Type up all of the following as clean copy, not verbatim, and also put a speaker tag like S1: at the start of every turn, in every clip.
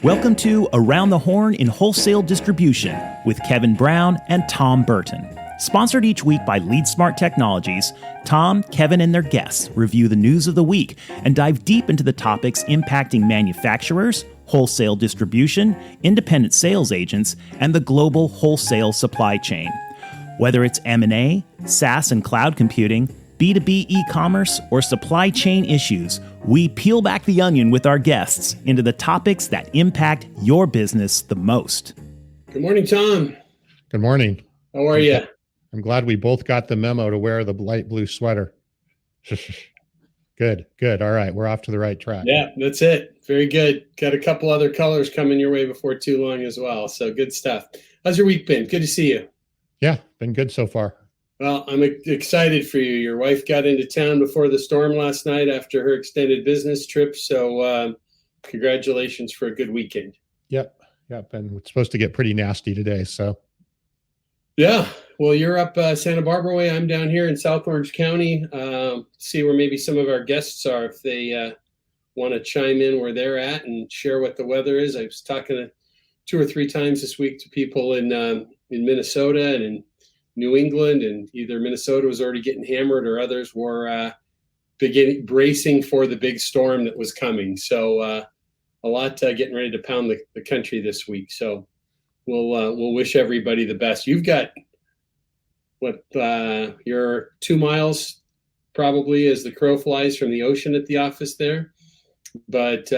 S1: Welcome to Around the Horn in Wholesale Distribution with Kevin Brown and Tom Burton. Sponsored each week by LeadSmart Technologies, Tom, Kevin, and their guests review the news of the week and dive deep into the topics impacting manufacturers, wholesale distribution, independent sales agents, and the global wholesale supply chain. Whether it's M&A, SaaS and cloud computing, B2B e-commerce, or supply chain issues, we peel back the onion with our guests into the topics that impact your business the most.
S2: Good morning, Tom.
S3: Good morning.
S2: How are you?
S3: I'm glad we both got the memo to wear the light blue sweater. Good. All right. We're off to the right track.
S2: Yeah, that's it. Very good. Got a couple other colors coming your way before too long as well. So good stuff. How's your week been? Good to see you.
S3: Yeah, been good so far.
S2: Well, I'm excited for you. Your wife got into town before the storm last night after her extended business trip. So congratulations for a good weekend.
S3: Yep. And it's supposed to get pretty nasty today. So.
S2: Yeah. Well, you're up Santa Barbara way. I'm down here in South Orange County. See where maybe some of our guests are if they want to chime in where they're at and share what the weather is. I was talking 2 or 3 times this week to people in Minnesota and in New England, and either Minnesota was already getting hammered or others were bracing for the big storm that was coming. So a lot getting ready to pound the country this week. So we'll wish everybody the best. You've got you're 2 miles probably as the crow flies from the ocean at the office there, but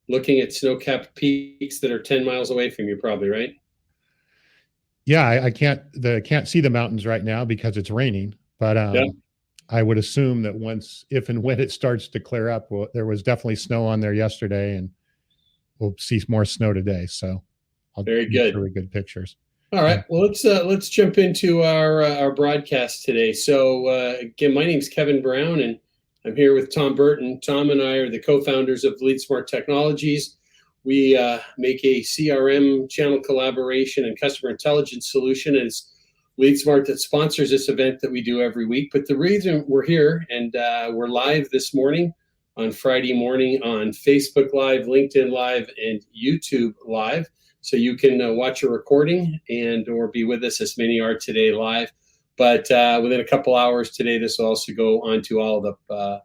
S2: looking at snow-capped peaks that are 10 miles away from you probably, right?
S3: Yeah, I can't see the mountains right now because it's raining, but I would assume that if and when it starts to clear up, there was definitely snow on there yesterday, and we'll see more snow today. So
S2: very good,
S3: really good pictures.
S2: All right, well let's jump into our broadcast today. So again, my name's Kevin Brown, and I'm here with Tom Burton. Tom and I are the co-founders of LeadSmart Technologies. We make a CRM channel collaboration and customer intelligence solution. And it's LeadSmart that sponsors this event that we do every week. But the reason we're here and we're live this morning on Friday morning on Facebook Live, LinkedIn Live, and YouTube Live. So you can watch a recording and or be with us, as many are today live. But within a couple hours today, this will also go onto all the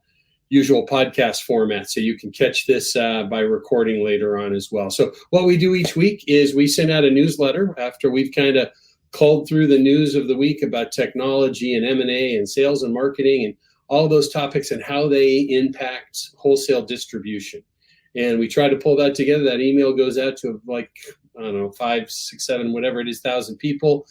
S2: usual podcast formats. So you can catch this by recording later on as well. So what we do each week is we send out a newsletter after we've kind of culled through the news of the week about technology and M&A and sales and marketing and all those topics and how they impact wholesale distribution. And we try to pull that together. That email goes out to 5, 6, 7, whatever it is, 1,000 people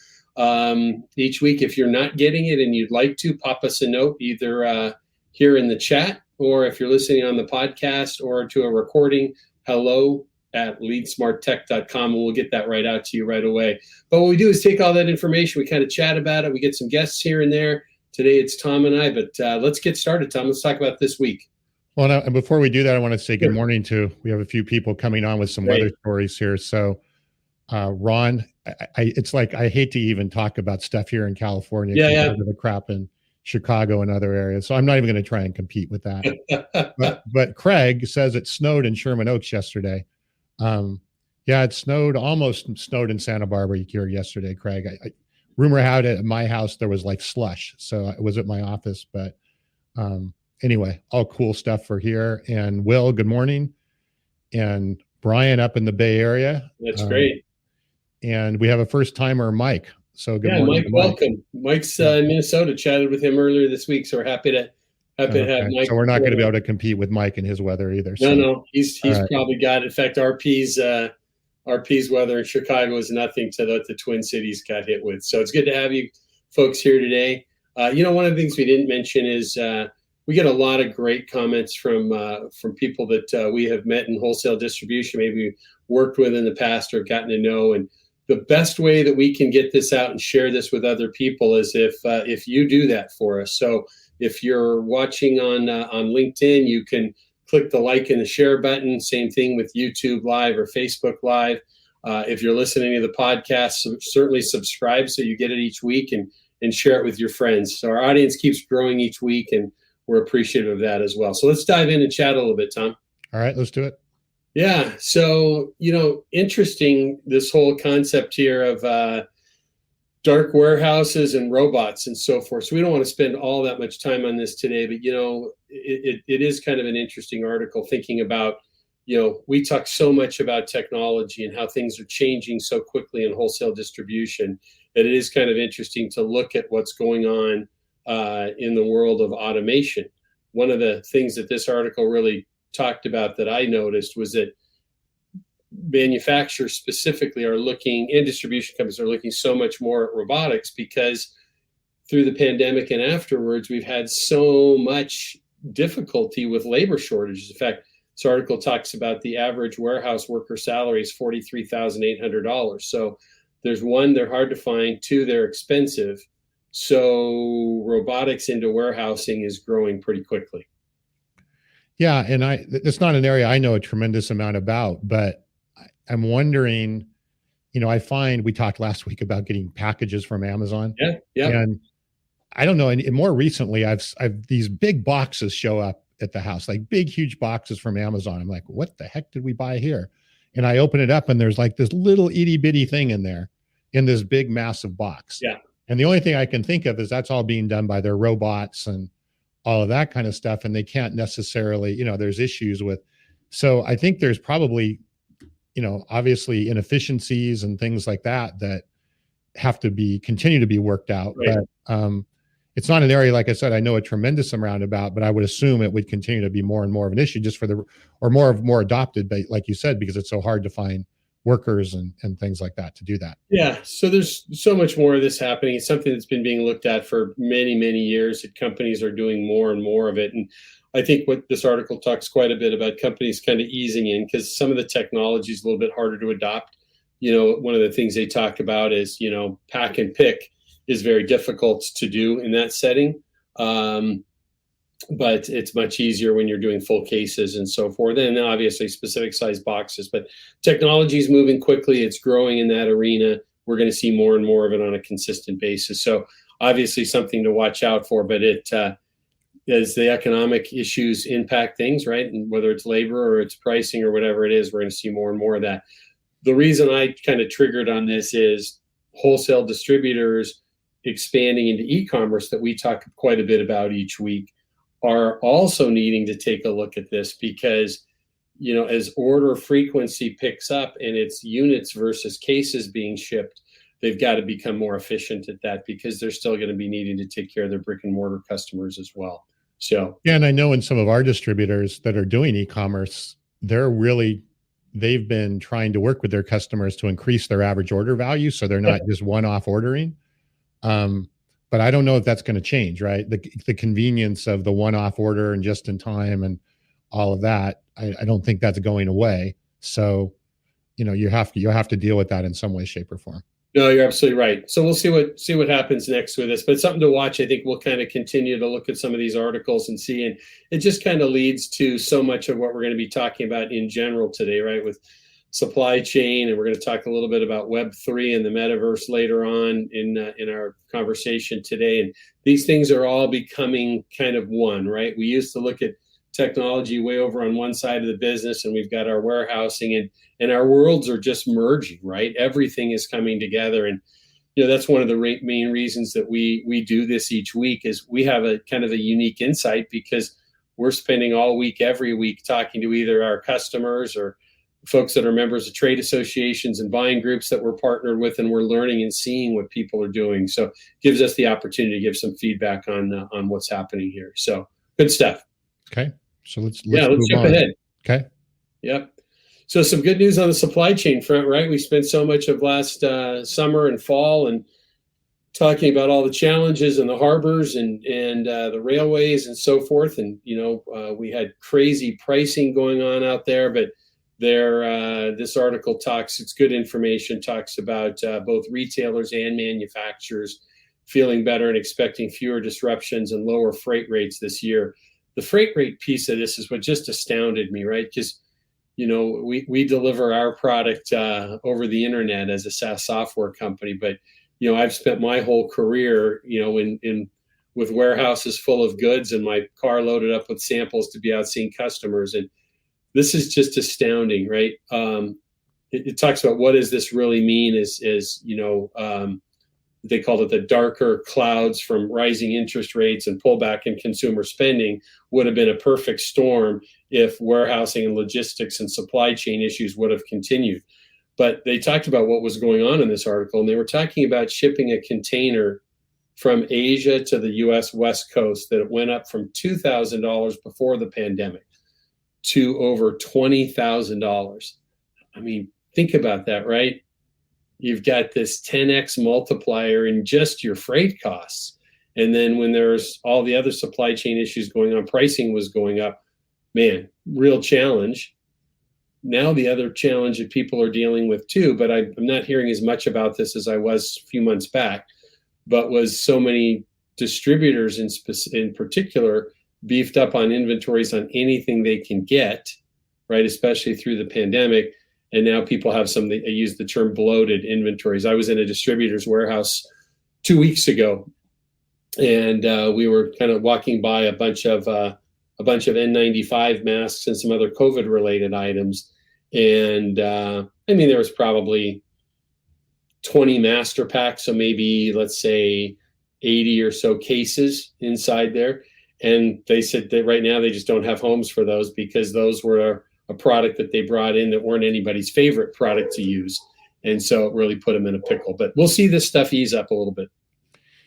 S2: each week. If you're not getting it and you'd like to, pop us a note either here in the chat, or if you're listening on the podcast or to a recording, hello@leadsmarttech.com, and we'll get that right out to you right away. But what we do is take all that information, we kind of chat about it, we get some guests here and there. Today it's Tom and I, but let's get started, Tom. Let's talk about this week.
S3: Well, now, and before we do that, I want to say good morning we have a few people coming on with some weather stories here. So Ron, it's like I hate to even talk about stuff here in California compared to the crap in Chicago and other areas. So I'm not even going to try and compete with that. but Craig says it snowed in Sherman Oaks yesterday. It almost snowed in Santa Barbara here yesterday, Craig. Rumor had it at my house there was like slush. So it was at my office. But anyway, all cool stuff for here. And Will, good morning. And Brian up in the Bay Area.
S2: That's great.
S3: And we have a first timer, Mike. So good morning,
S2: Mike, welcome. Mike's in Minnesota. Chatted with him earlier this week, so we're happy to have Mike.
S3: So we're not going to be able to compete with Mike and his weather either.
S2: No, he's probably got it. In fact, RP's weather in Chicago is nothing to what the Twin Cities got hit with. So it's good to have you folks here today. One of the things we didn't mention is we get a lot of great comments from people that we have met in wholesale distribution, maybe worked with in the past or gotten to know. And the best way that we can get this out and share this with other people is if you do that for us. So if you're watching on LinkedIn, you can click the like and the share button. Same thing with YouTube Live or Facebook Live. If you're listening to the podcast, certainly subscribe so you get it each week and share it with your friends. So our audience keeps growing each week, and we're appreciative of that as well. So let's dive in and chat a little bit, Tom.
S3: All right, let's do it.
S2: Yeah. So, interesting, this whole concept here of dark warehouses and robots and so forth. So we don't want to spend all that much time on this today, but it is kind of an interesting article thinking about, we talk so much about technology and how things are changing so quickly in wholesale distribution that it is kind of interesting to look at what's going on in the world of automation. One of the things that this article really talked about that I noticed was that manufacturers specifically are looking, and distribution companies are looking so much more at robotics because through the pandemic and afterwards, we've had so much difficulty with labor shortages. In fact, this article talks about the average warehouse worker salary is $43,800. So there's one, they're hard to find. Two, they're expensive. So robotics into warehousing is growing pretty quickly.
S3: Yeah, and it's not an area I know a tremendous amount about, but I'm wondering, I find we talked last week about getting packages from Amazon.
S2: Yeah.
S3: And I don't know, and more recently, I've these big boxes show up at the house, like big, huge boxes from Amazon. I'm like, what the heck did we buy here? And I open it up, and there's like this little itty bitty thing in there, in this big, massive box.
S2: Yeah.
S3: And the only thing I can think of is that's all being done by their robots and all of that kind of stuff. And they can't necessarily, there's issues with. So I think there's probably, obviously inefficiencies and things like that have to continue to be worked out.
S2: Right.
S3: But it's not an area, like I said, I know a tremendous amount about, but I would assume it would continue to be more and more of an issue just or more adopted, but like you said, because it's so hard to find workers and things like that to do that.
S2: Yeah. So there's so much more of this happening. It's something that's been being looked at for many, many years, that companies are doing more and more of it. And I think what this article talks quite a bit about companies kind of easing in, because some of the technology is a little bit harder to adopt. One of the things they talk about is, pack and pick is very difficult to do in that setting. But it's much easier when you're doing full cases and so forth. And obviously specific size boxes, but technology is moving quickly. It's growing in that arena. We're going to see more and more of it on a consistent basis. So obviously something to watch out for, but as the economic issues impact things, right? And whether it's labor or it's pricing or whatever it is, we're going to see more and more of that. The reason I kind of triggered on this is wholesale distributors expanding into e-commerce that we talk quite a bit about each week are also needing to take a look at this because, as order frequency picks up and it's units versus cases being shipped, they've got to become more efficient at that because they're still going to be needing to take care of their brick and mortar customers as well. So,
S3: yeah, and I know in some of our distributors that are doing e-commerce, they've been trying to work with their customers to increase their average order value. So they're not just one-off ordering. But I don't know if that's going to change, right? The convenience of the one-off order and just in time and all of that, I don't think that's going away. So, you have to deal with that in some way, shape, or form.
S2: No, you're absolutely right. So we'll see what happens next with this, but it's something to watch. I think we'll kind of continue to look at some of these articles and see, and it just kind of leads to so much of what we're going to be talking about in general today, right? With supply chain, and we're going to talk a little bit about Web3 and the MetaVerse later on in our conversation today. And these things are all becoming kind of one, right? We used to look at technology way over on one side of the business, and we've got our warehousing, and our worlds are just merging, right? Everything is coming together, and that's one of the main reasons that we do this each week is we have a kind of a unique insight because we're spending all week, every week, talking to either our customers or folks that are members of trade associations and buying groups that we're partnered with, and we're learning and seeing what people are doing. So it gives us the opportunity to give some feedback on what's happening here. So good stuff.
S3: Okay. So let's
S2: jump ahead.
S3: Okay.
S2: Yep. So some good news on the supply chain front, right? We spent so much of last summer and fall and talking about all the challenges and the harbors and the railways and so forth. And, we had crazy pricing going on out there, but this article it's good information, talks about both retailers and manufacturers feeling better and expecting fewer disruptions and lower freight rates this year. The freight rate piece of this is what just astounded me, right? Because, we deliver our product over the internet as a SaaS software company, but, I've spent my whole career, with warehouses full of goods and my car loaded up with samples to be out seeing customers. And this is just astounding, right? It talks about what does this really mean is they called it the darker clouds from rising interest rates and pullback in consumer spending would have been a perfect storm if warehousing and logistics and supply chain issues would have continued. But they talked about what was going on in this article, and they were talking about shipping a container from Asia to the US West Coast that went up from $2,000 before the pandemic to over $20,000. I mean, think about that, right? You've got this 10x multiplier in just your freight costs. And then when there's all the other supply chain issues going on, pricing was going up. Man, real challenge. Now the other challenge that people are dealing with too, but I'm not hearing as much about this as I was a few months back, but was so many distributors in particular beefed up on inventories on anything they can get, right? Especially through the pandemic. And now people have they use the term bloated inventories. I was in a distributor's warehouse 2 weeks ago, and we were kind of walking by a bunch of N95 masks and some other COVID-related items. And there was probably 20 master packs, so maybe let's say 80 or so cases inside there. And they said that right now they just don't have homes for those because those were a product that they brought in that weren't anybody's favorite product to use. And so it really put them in a pickle. But we'll see this stuff ease up a little bit.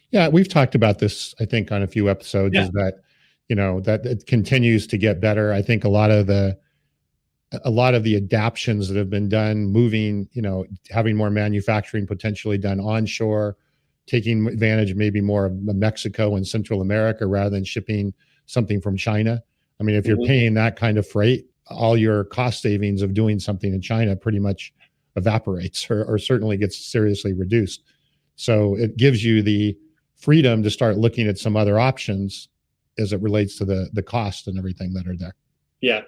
S3: Yeah, we've talked about this, I think, on a few episodes, is that, that it continues to get better. I think a lot of the adaptions that have been done, moving, having more manufacturing potentially done onshore, taking advantage maybe more of Mexico and Central America rather than shipping something from China. I mean, if you're paying that kind of freight, all your cost savings of doing something in China pretty much evaporates or certainly gets seriously reduced. So it gives you the freedom to start looking at some other options as it relates to the cost and everything that are there.
S2: Yeah,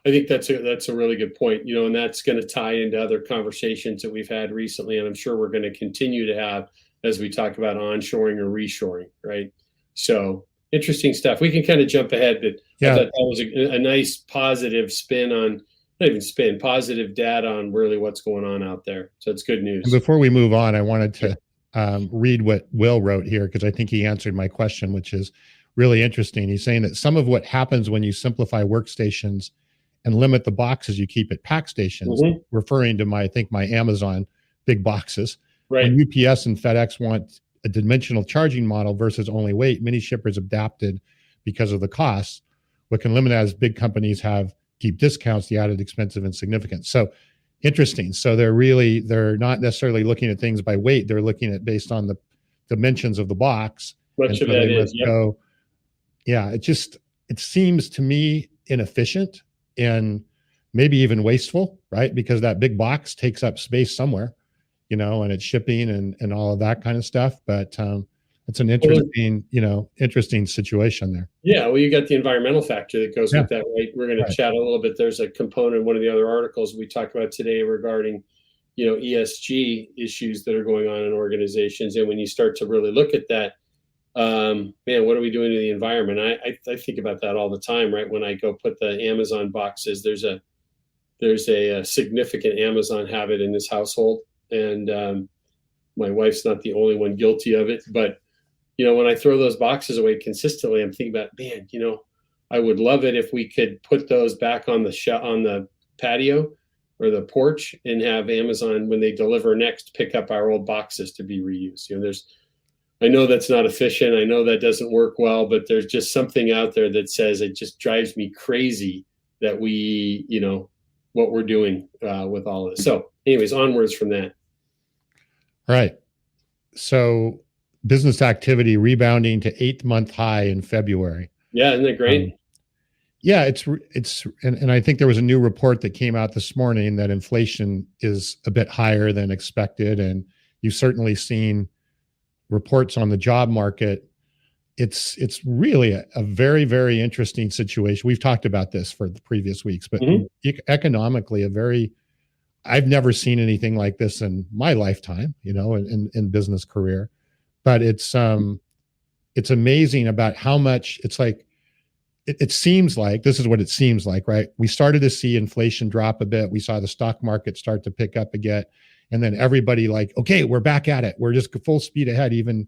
S2: I think that's a really good point, and that's going to tie into other conversations that we've had recently, and I'm sure we're going to continue to have as we talk about onshoring or reshoring, right? So interesting stuff. We can kind of jump ahead, but I thought that was a nice positive spin on, not even spin, positive data on really what's going on out there. So it's good news.
S3: And before we move on, I wanted to read what Will wrote here, because I think he answered my question, which is really interesting. He's saying that some of what happens when you simplify workstations and limit the boxes you keep at pack stations, referring to my Amazon big boxes.
S2: Right.
S3: When UPS and FedEx want a dimensional charging model versus only weight, many shippers adapted because of the costs. What can limit that is big companies have deep discounts, the added expensive and significant. So interesting. So they're not necessarily looking at things by weight. They're looking at based on the dimensions of the box.
S2: Much of that is,
S3: it seems to me inefficient and maybe even wasteful, right? Because that big box takes up space somewhere, and it's shipping and all of that kind of stuff. But it's an interesting situation there.
S2: Yeah, well, you got the environmental factor that goes with that, right? We're going to chat a little bit. There's a component in one of the other articles we talked about today regarding, ESG issues that are going on in organizations. And when you start to really look at that, man, what are we doing to the environment? I think about that all the time, right? When I go put the Amazon boxes, there's a significant Amazon habit in this household. And my wife's not the only one guilty of it. But, when I throw those boxes away consistently, I'm thinking about, man, I would love it if we could put those back on the patio or the porch and have Amazon, when they deliver next, pick up our old boxes to be reused. I know that's not efficient. I know that doesn't work well, but there's just something out there that says it just drives me crazy that we, what we're doing with all of this. So anyways, onwards from that.
S3: All right. So business activity rebounding to 8-month high in February.
S2: Yeah. Isn't that great?
S3: And I think there was a new report that came out this morning that inflation is a bit higher than expected. And you've certainly seen reports on the job market. It's really a very, very interesting situation. We've talked about this for the previous weeks, but economically, I've never seen anything like this in my lifetime, in business career. But it's amazing about how much it's like it seems like this is what it seems like, right? We started to see inflation drop a bit. We saw the stock market start to pick up again. And then everybody like, okay, we're back at it. We're just full speed ahead, even,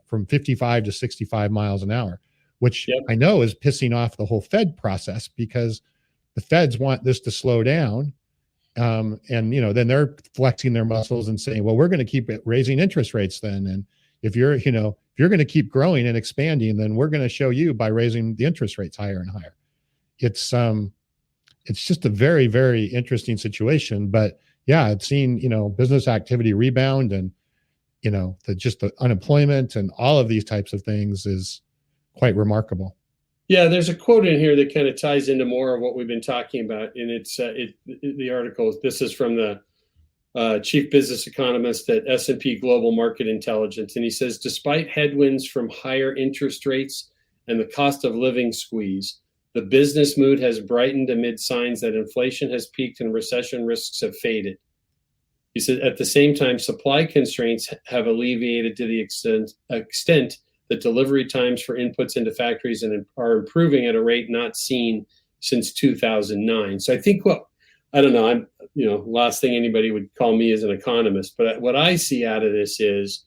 S3: from 55 to 65 miles an hour, which I know is pissing off the whole Fed process, because the Feds want this to slow down. And, then they're flexing their muscles and saying, well, we're going to keep raising interest rates then. And if you're going to keep growing and expanding, then we're going to show you by raising the interest rates higher and higher. It's just a very, very interesting situation. But yeah, it's seen, business activity rebound, and, the unemployment and all of these types of things is quite remarkable.
S2: Yeah, there's a quote in here that kind of ties into more of what we've been talking about. And it's the article, this is from the chief business economist at S&P Global Market Intelligence. And he says, despite headwinds from higher interest rates and the cost of living squeeze, the business mood has brightened amid signs that inflation has peaked and recession risks have faded. He said, at the same time, supply constraints have alleviated to the extent that delivery times for inputs into factories are improving at a rate not seen since 2009. So I think I don't know, I'm, last thing anybody would call me as an economist, but what I see out of this is,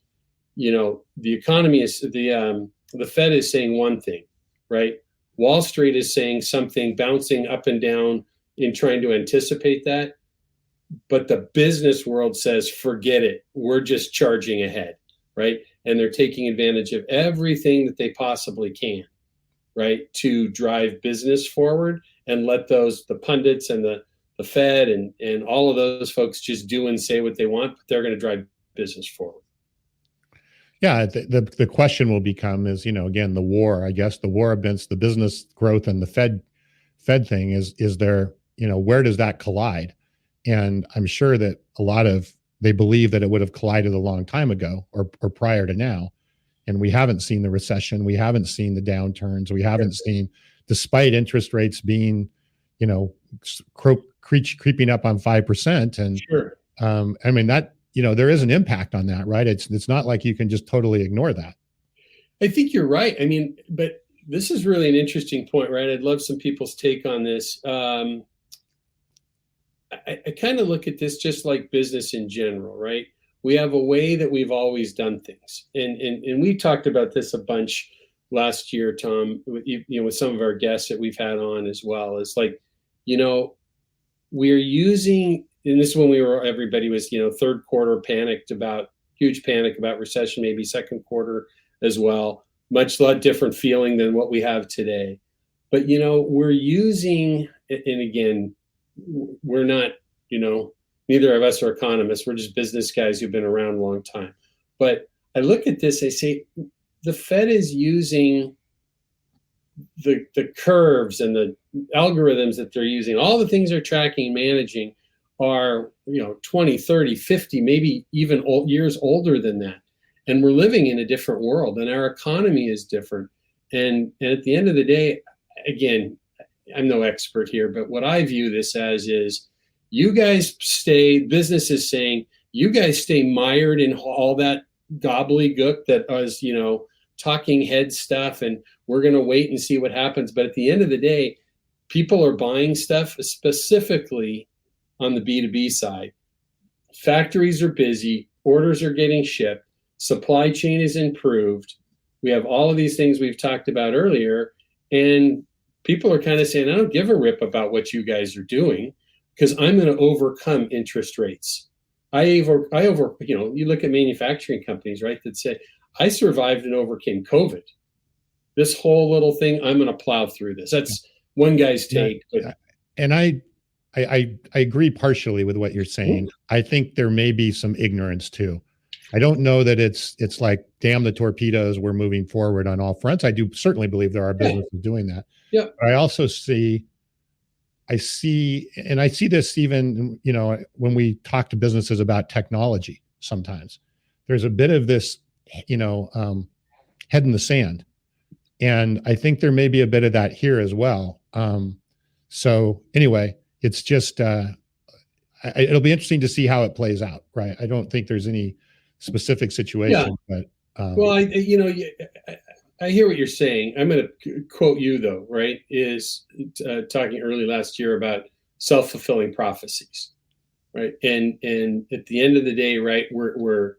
S2: the economy is, the Fed is saying one thing, right? Wall Street is saying something, bouncing up and down in trying to anticipate that. But the business world says, forget it. We're just charging ahead, right? And they're taking advantage of everything that they possibly can, right, to drive business forward, and let the pundits and the Fed and all of those folks just do and say what they want, but they're going to drive business forward.
S3: Yeah, the question will become is, again, the war against the business growth and the Fed thing is there, where does that collide? And I'm sure that they believe that it would have collided a long time ago or prior to now. And we haven't seen the recession. We haven't seen the downturns. We haven't seen, despite interest rates being, creeping up on 5%. And
S2: sure.
S3: I mean, that, there is an impact on that, right? It's not like you can just totally ignore that.
S2: I think you're right. I mean, but this is really an interesting point, right? I'd love some people's take on this. I kind of look at this just like business in general, right? We have a way that we've always done things. And we talked about this a bunch last year, Tom, with some of our guests that we've had on as well. It's like, we're using, and this is when everybody was, third quarter huge panic about recession, maybe second quarter as well. Much lot different feeling than what we have today. But, we're using, and again, we're not, neither of us are economists. We're just business guys who've been around a long time. But I look at this, I say, the Fed is using the curves and the algorithms that they're using. All the things they're tracking, managing are, 20, 30, 50, maybe even years older than that. And we're living in a different world, and our economy is different. And at the end of the day, again, I'm no expert here, but what I view this as is business is saying, you guys stay mired in all that gobbledygook that was, talking head stuff, and we're going to wait and see what happens. But at the end of the day, people are buying stuff, specifically on the B2B side. Factories are busy, orders are getting shipped, supply chain is improved. We have all of these things we've talked about earlier, and people are kind of saying, I don't give a rip about what you guys are doing, because I'm going to overcome interest rates. You look at manufacturing companies, right, that say, I survived and overcame COVID. This whole little thing, I'm going to plow through this. That's one guy's take.
S3: Yeah. And I agree partially with what you're saying. I think there may be some ignorance too. I don't know that it's like, damn the torpedoes, we're moving forward on all fronts. I do certainly believe there are businesses doing that.
S2: Yeah.
S3: But I also see this even, when we talk to businesses about technology, sometimes there's a bit of this, head in the sand. And I think there may be a bit of that here as well. So anyway, it's just, it'll be interesting to see how it plays out, right? I don't think there's any specific situation, but.
S2: Well, I hear what you're saying. I'm going to quote you though, right? Is talking early last year about self-fulfilling prophecies, right? And at the end of the day, right, we're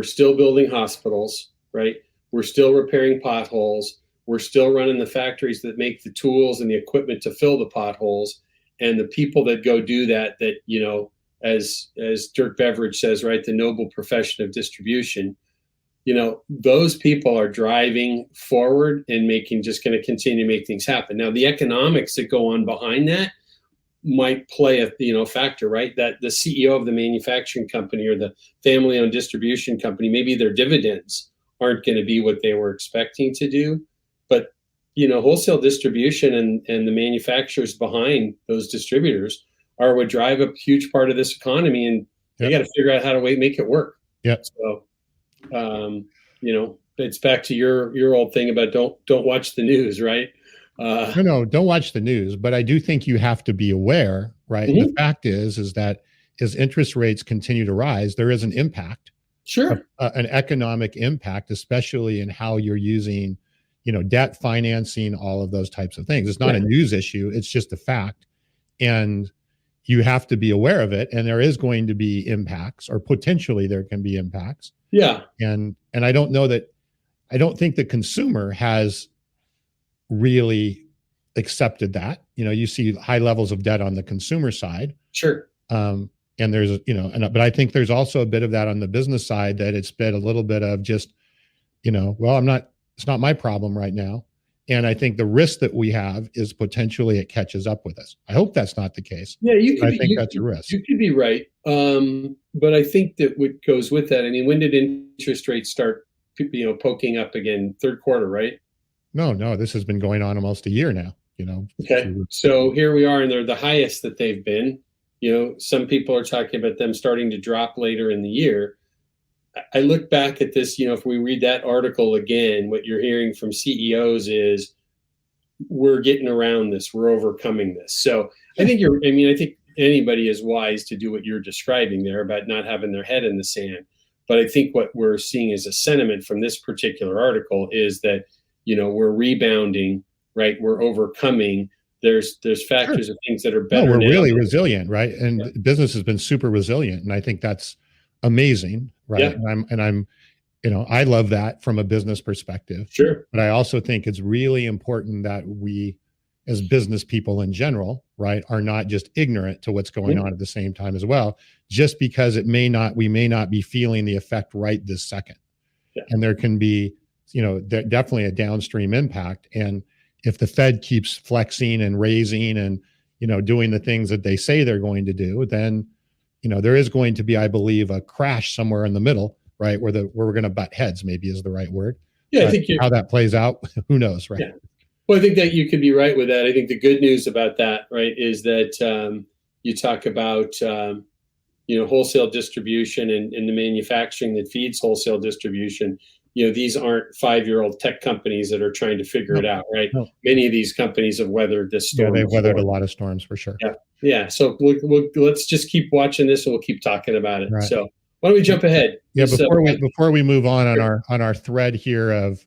S2: still building hospitals, right? We're still repairing potholes. We're still running the factories that make the tools and the equipment to fill the potholes, and the people that go do that, as Dirk Beveridge says, right, the noble profession of distribution. Those people are driving forward and just going to continue to make things happen. Now, the economics that go on behind that might play a factor, right? That the CEO of the manufacturing company or the family-owned distribution company, maybe their dividends aren't going to be what they were expecting to do. But, wholesale distribution and the manufacturers behind those distributors are what drive a huge part of this economy, and they got to figure out how to make it work.
S3: Yeah.
S2: So, it's back to your old thing about don't watch the news, right?
S3: No, don't watch the news, but I do think you have to be aware, right?
S2: Mm-hmm.
S3: The fact is that as interest rates continue to rise, there is an impact,
S2: sure,
S3: an economic impact, especially in how you're using, debt financing, all of those types of things. It's not a news issue; it's just a fact, and you have to be aware of it. And there is going to be impacts, or potentially there can be impacts.
S2: Yeah,
S3: and I don't think the consumer has really accepted that. You see high levels of debt on the consumer side.
S2: Sure.
S3: And there's, but I think there's also a bit of that on the business side, that it's been a little bit of just, it's not my problem right now. And I think the risk that we have is potentially it catches up with us. I hope that's not the case.
S2: Yeah,
S3: I think that's a risk.
S2: You could be right. But I think that what goes with that, when did interest rates start, poking up again? Third quarter, right?
S3: No, this has been going on almost a year now,
S2: Okay. So here we are, and they're the highest that they've been. Some people are talking about them starting to drop later in the year. I look back at this, if we read that article again, what you're hearing from CEOs is we're getting around this, we're overcoming this. So I think I think anybody is wise to do what you're describing there about not having their head in the sand. But I think what we're seeing as a sentiment from this particular article is that, we're rebounding, right? We're overcoming. There's factors of things that are better.
S3: No, we're really resilient, right? And business has been super resilient. And I think that's amazing, right?
S2: Yeah.
S3: And I'm, I love that from a business perspective.
S2: Sure.
S3: But I also think it's really important that we, as business people in general, right, are not just ignorant to what's going on at the same time as well, just because we may not be feeling the effect right this second.
S2: Yeah.
S3: And there can be, definitely a downstream impact. And if the Fed keeps flexing and raising and, doing the things that they say they're going to do, then, there is going to be, I believe, a crash somewhere in the middle, right, where we're going to butt heads, maybe is the right word.
S2: Yeah,
S3: but
S2: I think
S3: how that plays out, who knows, right?
S2: Yeah. Well, I think that you could be right with that. I think the good news about that, right, is that you talk about, wholesale distribution and the manufacturing that feeds wholesale distribution. These aren't 5-year-old tech companies that are trying to figure it out, right? No. Many of these companies have weathered this storm.
S3: Yeah, they've weathered a lot of storms for sure.
S2: Yeah. Yeah. So let's just keep watching this, and we'll keep talking about it.
S3: Right.
S2: So why don't we jump ahead?
S3: Yeah. Before we move on our thread here of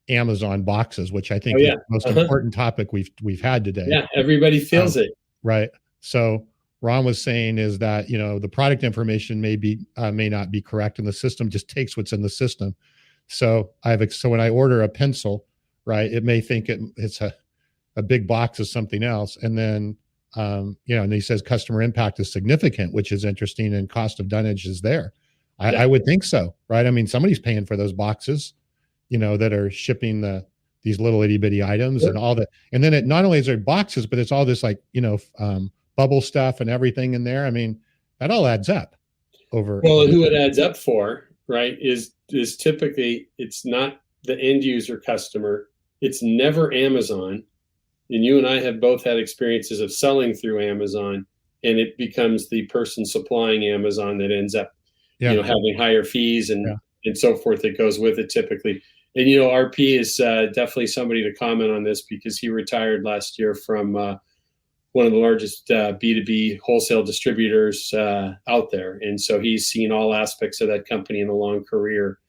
S3: Amazon boxes, which I think is the most important topic we've had today.
S2: Yeah. Everybody feels it.
S3: Right. So Ron was saying is that, the product information may not be correct, and the system just takes what's in the system. So when I order a pencil, right, it may think it's a big box of something else. And then, and he says customer impact is significant, which is interesting, and cost of dunnage is there. I would think so, right? I mean, somebody's paying for those boxes, that are shipping these little itty bitty items and all that. And then it not only is there boxes, but it's all this bubble stuff and everything in there. I mean, that all adds up over.
S2: Well, who it adds up for, right, is typically, it's not the end user customer. It's never Amazon. And you and I have both had experiences of selling through Amazon, and it becomes the person supplying Amazon that ends up, having higher fees and so forth that goes with it typically. And, RP is definitely somebody to comment on this, because he retired last year from one of the largest B2B wholesale distributors out there. And so he's seen all aspects of that company in a long career.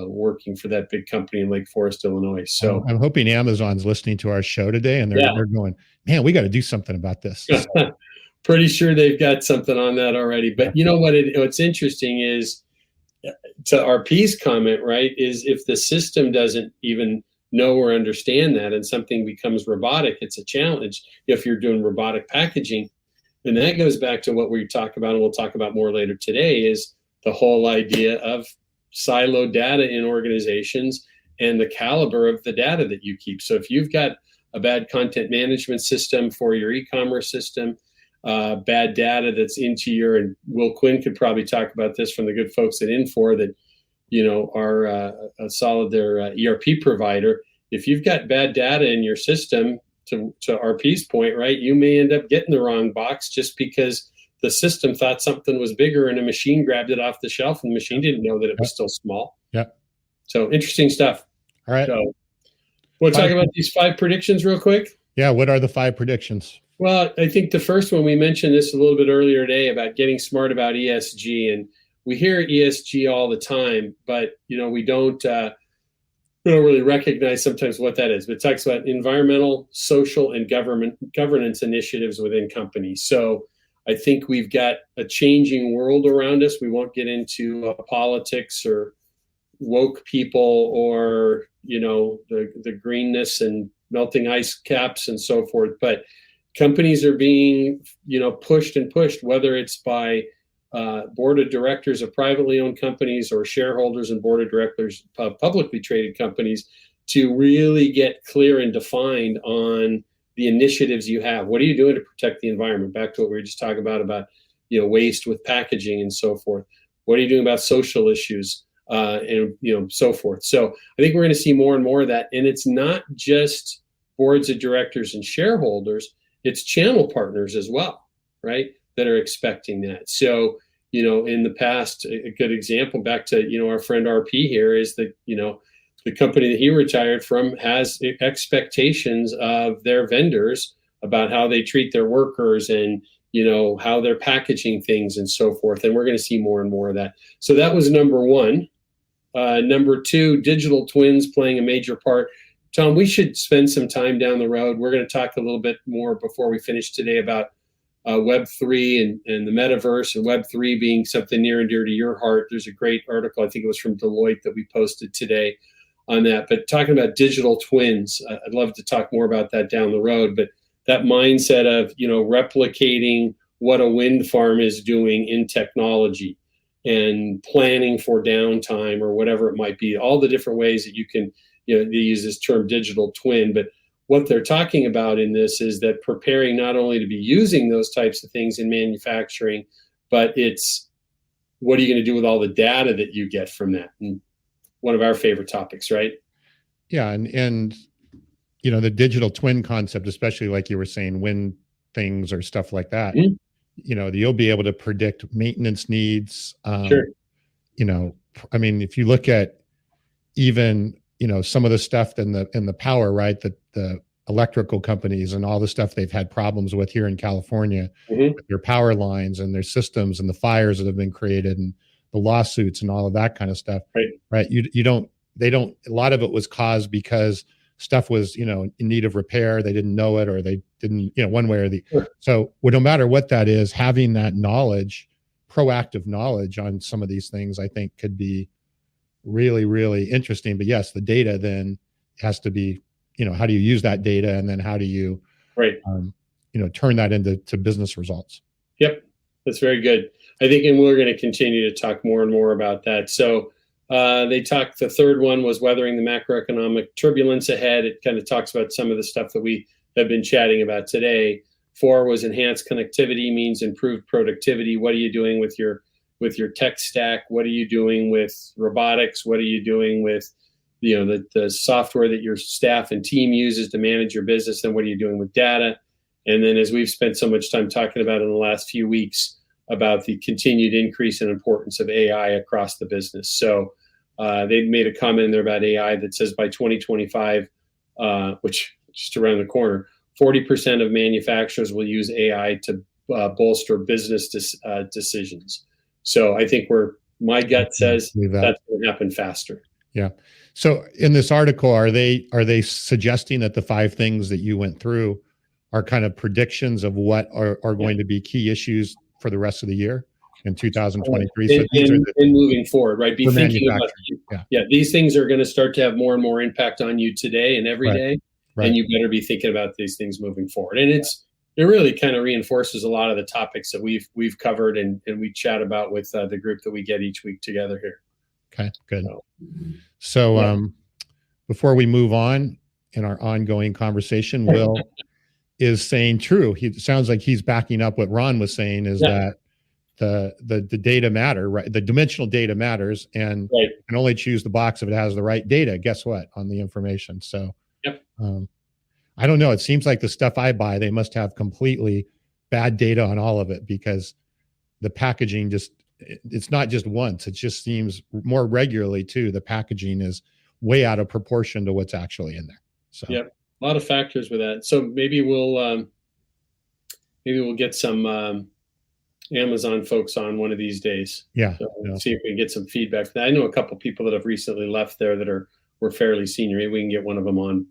S2: working for that big company in Lake Forest, Illinois. So
S3: I'm hoping Amazon's listening to our show today, and they're going, man, we got to do something about this.
S2: Pretty sure they've got something on that already. But you know what? What's interesting is, to RP's comment, right, is if the system doesn't even know or understand that and something becomes robotic, it's a challenge if you're doing robotic packaging. And that goes back to what we talk about, and we'll talk about more later today, is the whole idea of siloed data in organizations and the caliber of the data that you keep. So if you've got a bad content management system for your e-commerce system, bad data that's into your, and Will Quinn could probably talk about this from the good folks at Infor that, are a solid, their ERP provider. If you've got bad data in your system, to RP's point, right, you may end up getting the wrong box just because the system thought something was bigger and a machine grabbed it off the shelf and the machine didn't know that it was still small.
S3: Yep.
S2: So interesting stuff.
S3: All right.
S2: So we'll talk about these 5 predictions real quick.
S3: Yeah. What are the 5 predictions?
S2: Well, I think the first one, we mentioned this a little bit earlier today about getting smart about ESG, and we hear ESG all the time, but we don't really recognize sometimes what that is. But it talks about environmental, social, and governance initiatives within companies. So I think we've got a changing world around us. We won't get into politics or woke people or the greenness and melting ice caps and so forth, but companies are being pushed, whether it's by board of directors of privately owned companies or shareholders and board of directors of publicly traded companies, to really get clear and defined on the initiatives you have. What are you doing to protect the environment? Back to what we were just talking about waste with packaging and so forth. What are you doing about social issues and so forth? So I think we're going to see more and more of that. And it's not just boards of directors and shareholders, it's channel partners as well, right, that are expecting that. So, in the past, a good example back to, our friend RP here is that, the company that he retired from has expectations of their vendors about how they treat their workers and, how they're packaging things and so forth. And we're going to see more and more of that. So that was number 1. Number 2, digital twins playing a major part. Tom, we should spend some time down the road. We're going to talk a little bit more before we finish today about Web3 and the MetaVerse, and Web3 being something near and dear to your heart. There's a great article, I think it was from Deloitte, that we posted today on that. But talking about digital twins, I'd love to talk more about that down the road. But that mindset of, replicating what a wind farm is doing in technology and planning for downtime or whatever it might be, all the different ways that you can, they use this term digital twin, but what they're talking about in this is that preparing not only to be using those types of things in manufacturing, but it's what are you going to do with all the data that you get from that? And one of our favorite topics, right?
S3: Yeah. And the digital twin concept, especially like you were saying, wind things or stuff like that,
S2: Mm-hmm.
S3: You'll be able to predict maintenance needs.
S2: Sure.
S3: If you look at even, some of the stuff in the power, right, the electrical companies and all the stuff they've had problems with here in California,
S2: Mm-hmm.
S3: with their power lines and their systems and the fires that have been created and the lawsuits and all of that kind of stuff. Right. A lot of it was caused because stuff was, in need of repair. They didn't know it, or they didn't, one way or the,
S2: Sure.
S3: So no matter what that is, having that knowledge, proactive knowledge on some of these things, I think could be really, really interesting. But yes, the data then has to be, how do you use that data, and then how do you, turn that into business results?
S2: Yep, that's very good. I think, and we're going to continue to talk more and more about that. So the third one was weathering the macroeconomic turbulence ahead. It kind of talks about some of the stuff that we have been chatting about today. 4 was enhanced connectivity, means improved productivity. What are you doing with your tech stack? What are you doing with robotics? What are you doing with the software that your staff and team uses to manage your business? And what are you doing with data? And then, as we've spent so much time talking about in the last few weeks, about the continued increase in importance of AI across the business. So they made a comment in there about AI that says by 2025, which is just around the corner, 40% of manufacturers will use AI to bolster business decisions. So I think we're my gut says
S3: that.
S2: that's going to happen faster.
S3: Yeah. So in this article, are they suggesting that the 5 things that you went through are kind of predictions of what are going to be key issues for the rest of the year in 2023? So these are
S2: moving forward, right? Be thinking about these things are going to start to have more and more impact on you today and every day. Right. And you better be thinking about these things moving forward. And it really kind of reinforces a lot of the topics that we've covered and we chat about with the group that we get each week together here.
S3: Okay, good. So before we move on in our ongoing conversation, Will is saying true. He sounds like he's backing up what Ron was saying is that the data matter, right? The dimensional data matters, and you can only choose the box if it has the right data. Guess what? On the information. So I don't know. It seems like the stuff I buy, they must have completely bad data on all of it, because the packaging it's not just once. It just seems more regularly too. The packaging is way out of proportion to what's actually in there. So
S2: a lot of factors with that. So maybe we'll get some Amazon folks on one of these days. See if we can get some feedback. I know a couple people that have recently left there that were fairly senior. Maybe we can get one of them on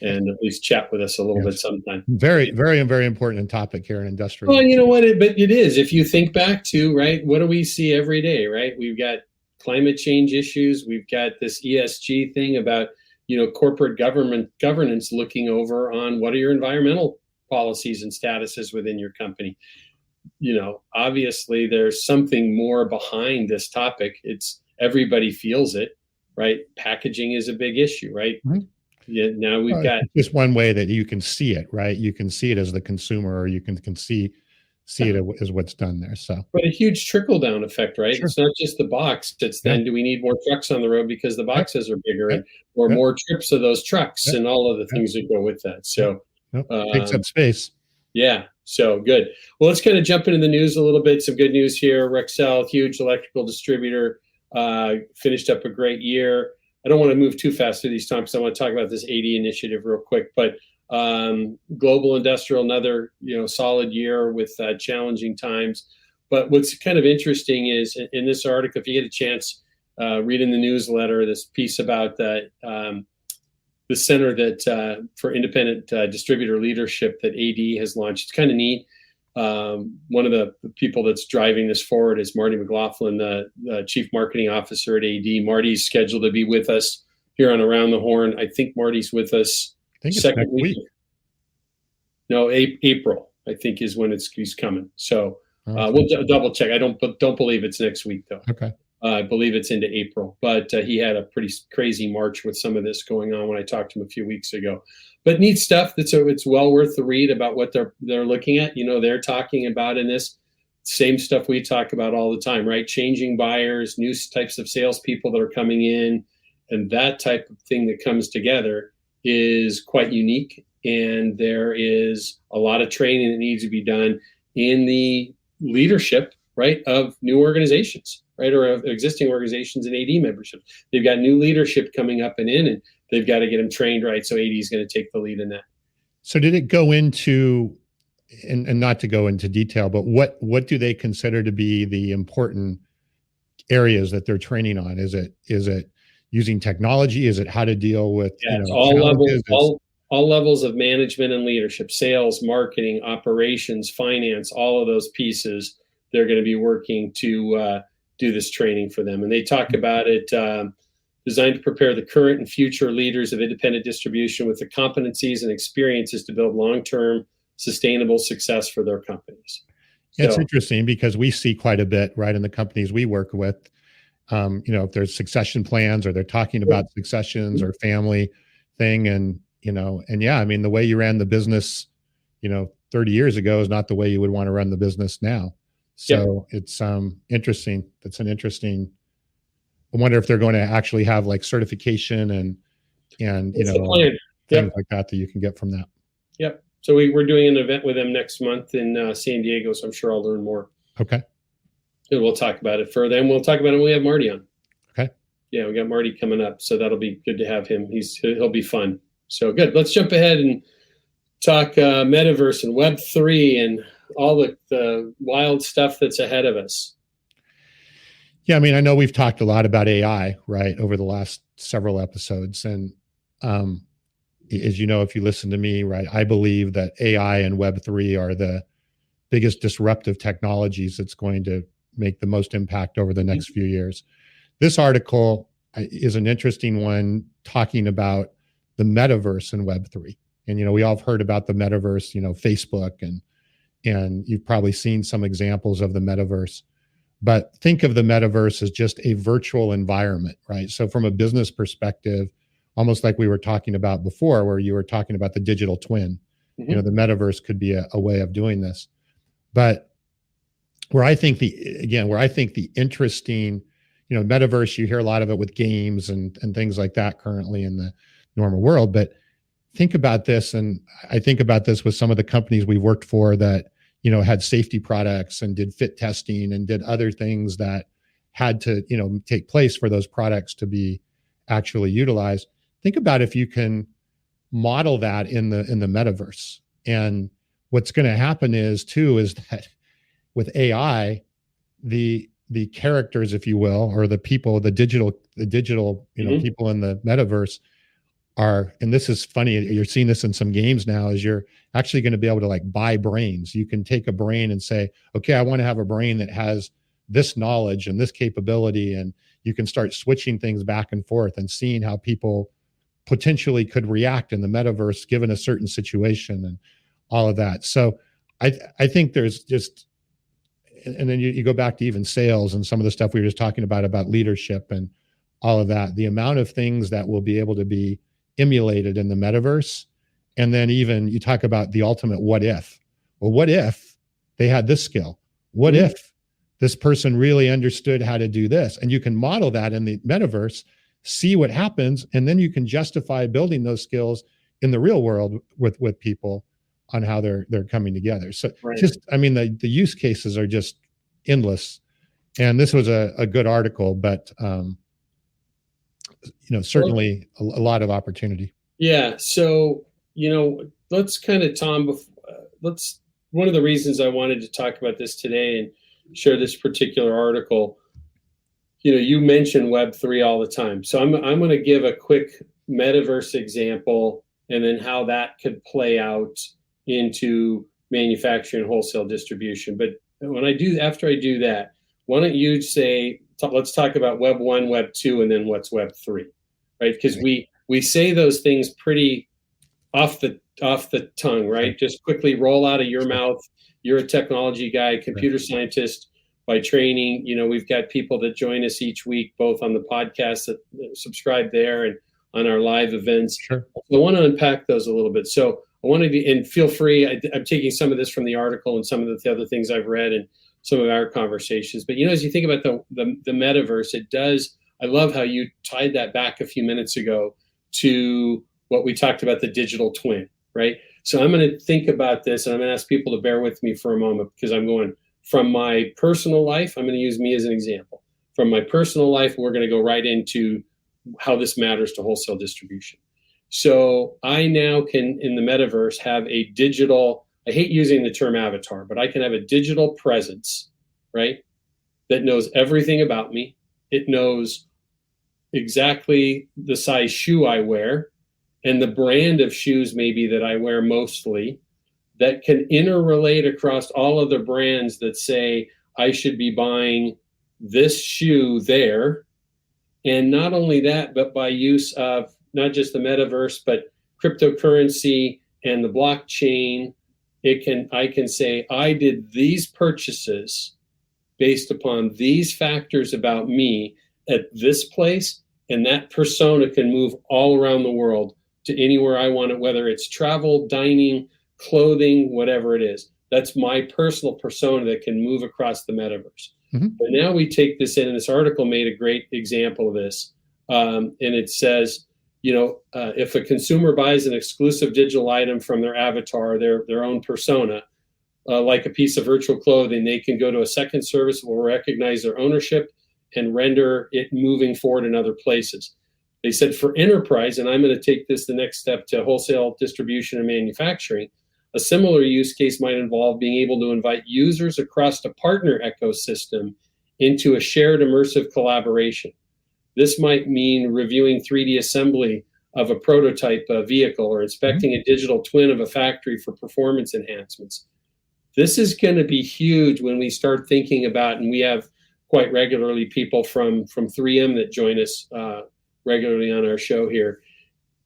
S2: and at least chat with us a little bit sometime.
S3: Very, very, very important topic here in industrial.
S2: Well, you know what? But it is. If you think back to, right, what do we see every day, right? We've got climate change issues. We've got this ESG thing about, corporate governance looking over on what are your environmental policies and statuses within your company. Obviously there's something more behind this topic. It's everybody feels it, right? Packaging is a big issue, right? Mm-hmm. Yeah, now we've got
S3: just one way that you can see it, right? You can see it as the consumer, or you can see it as what's done there. So,
S2: but a huge trickle down effect, right? Sure. It's not just the box. It's then do we need more trucks on the road because the boxes are bigger, or more trips of those trucks and all of the things that go with that. So
S3: takes up space.
S2: Yeah. So good. Well, let's kind of jump into the news a little bit. Some good news here. Rexel, huge electrical distributor, finished up a great year. I don't want to move too fast through these topics. I want to talk about this 80 initiative real quick, but global industrial, another solid year with challenging times. But what's kind of interesting is in this article, if you get a chance, read in the newsletter this piece about the center that for independent distributor leadership that AD has launched. It's kind of neat. One of the people that's driving this forward is Marty McLaughlin, the Chief Marketing Officer at AD. Marty's scheduled to be with us here on Around the Horn. I think Marty's with us second week. No, April, I think, is when he's coming. So we'll double check. I don't believe it's next week, though.
S3: Okay.
S2: I believe it's into April, but he had a pretty crazy March with some of this going on when I talked to him a few weeks ago. But neat stuff. It's well worth the read about what they're looking at. They're talking about in this same stuff we talk about all the time, right? Changing buyers, new types of salespeople that are coming in, and that type of thing that comes together is quite unique. And there is a lot of training that needs to be done in the leadership, right, of new organizations, right, or of existing organizations and AD membership. They've got new leadership coming up and they've got to get them trained right. So AD is going to take the lead in that. So
S3: did it go into, and not to go into detail, but what do they consider to be the important areas that they're training on? Is it using technology? Is it how to deal with
S2: all levels of management and leadership, sales, marketing, operations, finance, all of those pieces? They're going to be working to do this training for them. And they talk about it designed to prepare the current and future leaders of independent distribution with the competencies and experiences to build long-term sustainable success for their companies.
S3: It's interesting because we see quite a bit, right, in the companies we work with, if there's succession plans or they're talking about successions or family thing. And the way you ran the business, 30 years ago is not the way you would want to run the business now. So it's interesting. That's an interesting. I wonder if they're going to actually have like certification and things like that you can get from that.
S2: Yep. So we're doing an event with them next month in San Diego. So I'm sure I'll learn more.
S3: Okay.
S2: And we'll talk about it further, and we'll talk about it when we have Marty on.
S3: Okay.
S2: Yeah, we got Marty coming up, so that'll be good to have him. He'll be fun. So good. Let's jump ahead and talk MetaVerse and Web3 and all the wild stuff that's ahead of us.
S3: Yeah, I mean, I know we've talked a lot about AI, right, over the last several episodes. And as you know, if you listen to me, right, I believe that AI and Web3 are the biggest disruptive technologies that's going to make the most impact over the next few years. This article is an interesting one talking about the metaverse and Web3. And, we all have heard about the metaverse, Facebook, and you've probably seen some examples of the metaverse. But think of the metaverse as just a virtual environment, right? So from a business perspective, almost like we were talking about before, where you were talking about the digital twin, the metaverse could be a way of doing this. But where I think the interesting, metaverse, you hear a lot of it with games and things like that currently in the normal world. But think about this, and I think about this with some of the companies we worked for that, had safety products and did fit testing and did other things that had to, take place for those products to be actually utilized. Think about if you can model that in the metaverse. And what's going to happen is that with AI, the characters, if you will, or the people, the digital, people in the metaverse are, and this is funny, you're seeing this in some games now, is you're actually going to be able to buy brains. You can take a brain and say, okay, I want to have a brain that has this knowledge and this capability. And you can start switching things back and forth and seeing how people potentially could react in the metaverse given a certain situation and all of that. So I think there's just, and then you go back to even sales and some of the stuff we were just talking about leadership and all of that, the amount of things that will be able to be emulated in the metaverse. And then even you talk about the ultimate what if. Well, what if they had this skill? What if this person really understood how to do this? And you can model that in the metaverse, see what happens, and then you can justify building those skills in the real world with people on how they're coming together. So the use cases are just endless. And this was a good article, but certainly a lot of opportunity.
S2: Yeah. So, let's kind of, Tom, one of the reasons I wanted to talk about this today and share this particular article, you mention Web3 all the time. So I'm going to give a quick metaverse example and then how that could play out into manufacturing and wholesale distribution. But after I do that, why don't you let's talk about Web 1, Web 2, and then what's Web 3, right? Because we say those things pretty off the tongue, right? Just quickly roll out of your mouth. You're a technology guy, computer scientist by training. We've got people that join us each week, both on the podcast that subscribe there and on our live events.
S3: Sure.
S2: So I want to unpack those a little bit. So I wanted to, and feel free, I'm taking some of this from the article and some of the other things I've read and some of our conversations. But, as you think about the metaverse, I love how you tied that back a few minutes ago to what we talked about, the digital twin, right? So I'm going to think about this, and I'm going to ask people to bear with me for a moment, because I'm going from my personal life. I'm going to use me as an example. From my personal life, we're going to go right into how this matters to wholesale distribution. So I now can, in the metaverse, have a digital, I hate using the term avatar, but I can have a digital presence, right, that knows everything about me. It knows exactly the size shoe I wear and the brand of shoes maybe that I wear mostly, that can interrelate across all other brands that say I should be buying this shoe there. And not only that, but by use of not just the metaverse, but cryptocurrency and the blockchain, I can say I did these purchases based upon these factors about me at this place, and that persona can move all around the world to anywhere I want it, whether it's travel, dining, clothing, whatever it is. That's my personal persona that can move across the metaverse.
S3: Mm-hmm.
S2: But now we take this in, and this article made a great example of this. And it says, if a consumer buys an exclusive digital item from their avatar, their own persona, like a piece of virtual clothing, they can go to a second service that will recognize their ownership and render it moving forward in other places. They said for enterprise, and I'm going to take this the next step to wholesale distribution and manufacturing, a similar use case might involve being able to invite users across a partner ecosystem into a shared immersive collaboration. This might mean reviewing 3D assembly of a prototype vehicle or inspecting a digital twin of a factory for performance enhancements. This is going to be huge when we start thinking about, and we have quite regularly people from 3M that join us regularly on our show here,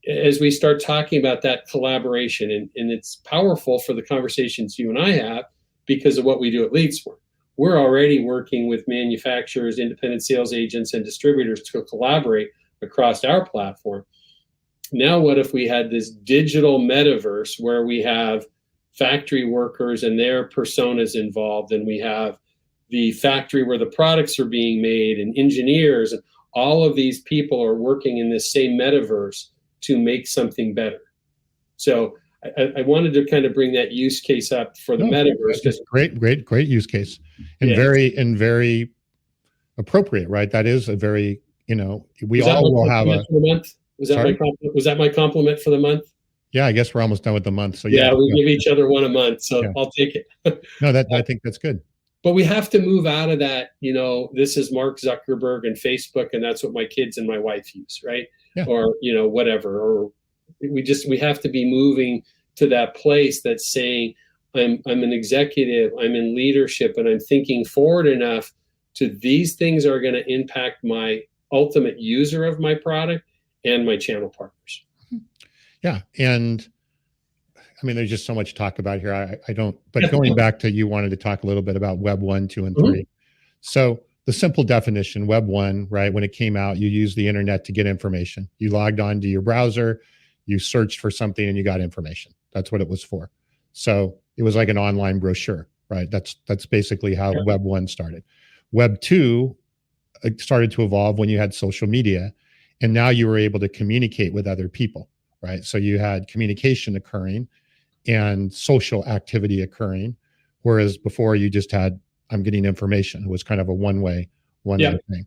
S2: as we start talking about that collaboration. And it's powerful for the conversations you and I have because of what we do at LeadSmart. We're already working with manufacturers, independent sales agents, and distributors to collaborate across our platform. Now, what if we had this digital metaverse where we have factory workers and their personas involved, and we have the factory where the products are being made and engineers, and all of these people are working in this same metaverse to make something better. So I wanted to kind of bring that use case up for the metaverse.
S3: That's great use case, and very appropriate, right? That is a very, we all will have a
S2: month. Was that my compliment for the month?
S3: Yeah, I guess we're almost done with the month. So
S2: yeah, we give each other one a month. So I'll take it.
S3: No, I think that's good.
S2: But we have to move out of that, this is Mark Zuckerberg and Facebook, and that's what my kids and my wife use, right?
S3: Yeah.
S2: Or, whatever. Or we have to be moving to that place that's saying, I'm an executive, I'm in leadership, and I'm thinking forward enough to these things are going to impact my ultimate user of my product and my channel partners.
S3: Yeah. And I mean, there's just so much to talk about here. But going back to, you wanted to talk a little bit about Web 1, 2, and 3. So the simple definition, Web 1, right? When it came out, you used the internet to get information. You logged on to your browser, you searched for something, and you got information. That's what it was for. So it was like an online brochure, right? That's basically how Web 1 started. Web 2 started to evolve when you had social media, and now you were able to communicate with other people, right? So you had communication occurring and social activity occurring, whereas before you just had, I'm getting information. It was kind of a one-way thing.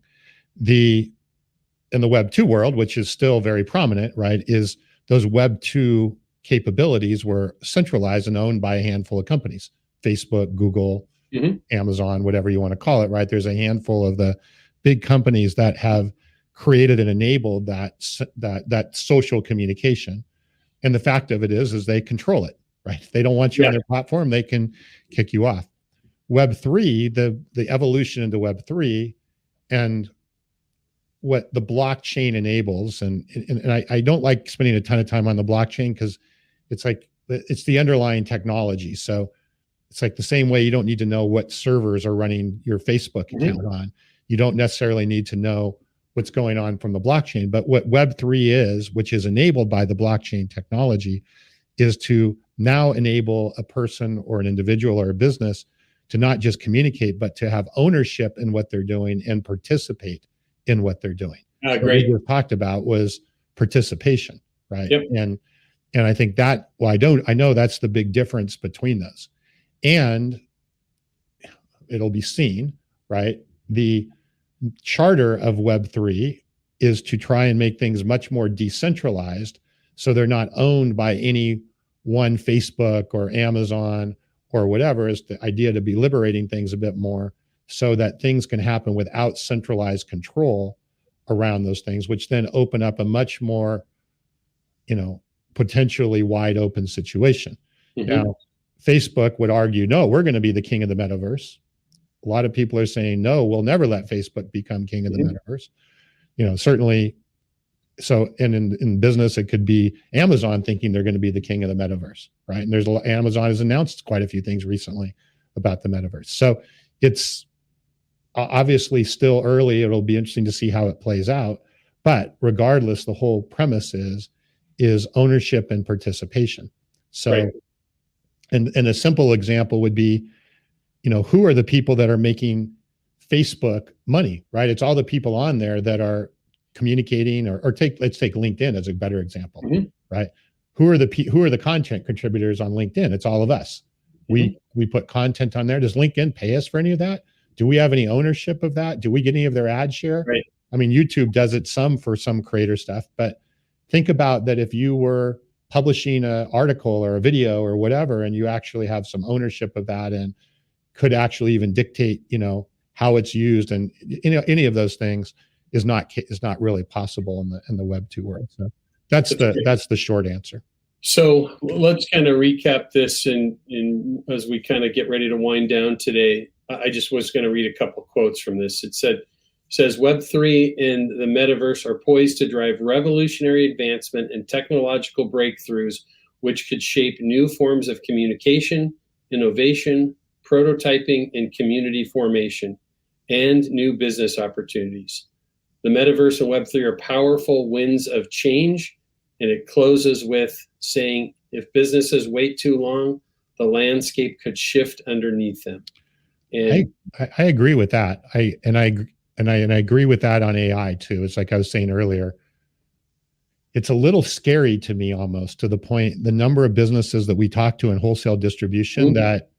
S3: In the Web 2 world, which is still very prominent, right, is those Web 2 capabilities were centralized and owned by a handful of companies, Facebook, Google, Amazon, whatever you want to call it, right? There's a handful of the big companies that have created and enabled that social communication. And the fact of it is they control it, right? If they don't want you on their platform, they can kick you off. Web 3, the evolution into Web 3 and what the blockchain enables, and I don't like spending a ton of time on the blockchain because it's the underlying technology. So it's like the same way you don't need to know what servers are running your Facebook account on. You don't necessarily need to know what's going on from the blockchain. But what Web 3 is, which is enabled by the blockchain technology, is to now enable a person or an individual or a business to not just communicate, but to have ownership in what they're doing and participate in what they're doing.
S2: Great.
S3: What we just talked about was participation, right?
S2: Yep.
S3: And I think that, I know that's the big difference between those. And it'll be seen, right? The charter of Web 3 is to try and make things much more decentralized, so they're not owned by any one Facebook or Amazon or whatever. Is the idea to be liberating things a bit more so that things can happen without centralized control around those things, which then open up a much more, potentially wide open situation. Now, Facebook would argue, no, we're going to be the king of the metaverse. A lot of people are saying, no, we'll never let Facebook become king of the metaverse. Certainly. So, and in business, it could be Amazon thinking they're going to be the king of the metaverse, right? And Amazon has announced quite a few things recently about the metaverse. So it's obviously still early. It'll be interesting to see how it plays out. But regardless, the whole premise is ownership and participation. So, and a simple example would be, who are the people that are making Facebook money, right? It's all the people on there that are communicating, let's take LinkedIn as a better example, right? Who are the content contributors on LinkedIn? It's all of us. We put content on there. Does LinkedIn pay us for any of that? Do we have any ownership of that? Do we get any of their ad share?
S2: Right.
S3: I mean, YouTube does it for some creator stuff, but think about that if you were publishing an article or a video or whatever, and you actually have some ownership of that and could actually even dictate, how it's used, and any of those things is not really possible in the Web 2 world. So that's the short answer.
S2: So let's kind of recap this in as we kind of get ready to wind down today. I just was going to read a couple quotes from this. It says Web3 and the MetaVerse are poised to drive revolutionary advancement and technological breakthroughs, which could shape new forms of communication, innovation, prototyping, and community formation, and new business opportunities. The MetaVerse and Web3 are powerful winds of change, and it closes with saying, if businesses wait too long, the landscape could shift underneath them. And
S3: I agree with that. I agree with that on AI too. It's like I was saying earlier, it's a little scary to me, almost to the point, the number of businesses that we talk to in wholesale distribution that